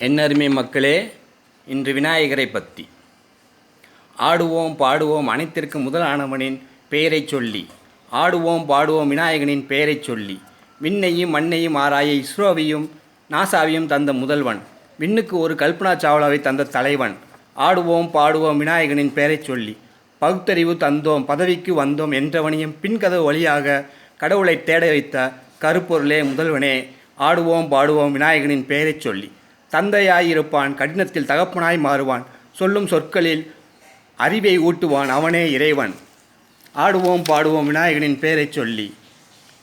என் அருமை மக்களே, இன்று விநாயகரை பற்றி ஆடுவோம் பாடுவோம் அனைத்திற்கு முதலானவனின் பெயரைச் சொல்லி, ஆடுவோம் பாடுவோம் விநாயகனின் பெயரைச் சொல்லி, விண்ணையும் மண்ணையும் ஆராய இஸ்ரோவையும் நாசாவையும் தந்த முதல்வன், விண்ணுக்கு ஒரு கல்பனா சாவ்லாவை தந்த தலைவன், ஆடுவோம் பாடுவோம் விநாயகனின் பெயரைச் சொல்லி, பகுத்தறிவு தந்தோம் பதவிக்கு வந்தோம் என்றவனையும் பின்கதவு வழியாக கடவுளை தேட வைத்த கருப்பொருளே முதல்வனே, ஆடுவோம் பாடுவோம் விநாயகனின் பெயரைச் சொல்லி, தந்தையாயிருப்பான், கடினத்தில் தகப்பனாய் மாறுவான், சொல்லும் சொற்களில் அறிவை ஊட்டுவான், அவனே இறைவன். ஆடுவோம் பாடுவோம் விநாயகனின் பெயரைச் சொல்லி,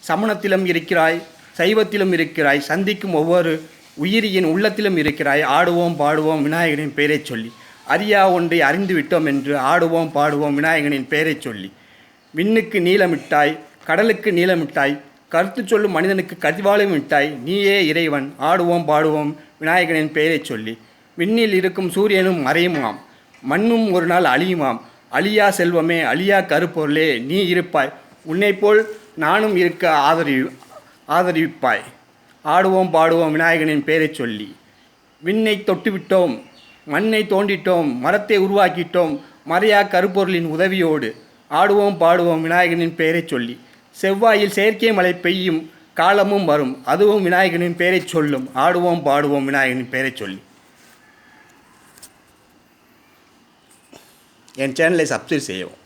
சமணத்திலும் இருக்கிறாய், சைவத்திலும் இருக்கிறாய், சந்திக்கும் ஒவ்வொரு உயிரியின் உள்ளத்திலும் இருக்கிறாய், ஆடுவோம் பாடுவோம் விநாயகனின் பெயரைச் சொல்லி, அறியா ஒன்றை அறிந்து விட்டோம் என்று ஆடுவோம் பாடுவோம் விநாயகனின் பெயரைச் சொல்லி, விண்ணுக்கு நீளமிட்டாய், கடலுக்கு நீளமிட்டாய், கருத்து சொல்லும் மனிதனுக்கு கதிவாலும் விட்டாய், நீயே இறைவன். ஆடுவோம் பாடுவோம் விநாயகனின் பெயரைச் சொல்லி, விண்ணில் இருக்கும் சூரியனும் மறையுமாம், மண்ணும் ஒரு நாள் அழியுமாம், அழியா செல்வமே அழியா கருப்பொருளே நீ இருப்பாய், உன்னைப்போல் நானும் இருக்க ஆதரிப்பாய். ஆடுவோம் பாடுவோம் விநாயகனின் பெயரைச் சொல்லி, விண்ணை தொட்டுவிட்டோம், மண்ணை தோண்டிட்டோம், மரத்தை உருவாக்கிட்டோம், மறையா கருப்பொருளின் உதவியோடு. ஆடுவோம் பாடுவோம் விநாயகனின் பெயரைச் சொல்லி, செவ்வாயில் செயற்கை மழை பெய்யும் காலமும் வரும், அதுவும் விநாயகனின் பெயரைச் சொல்லும். ஆடுவோம் பாடுவோம் விநாயகனின் பெயரைச் சொல்லி. என் சேனலை சப்ஸ்கிரைப் செய்யவும்.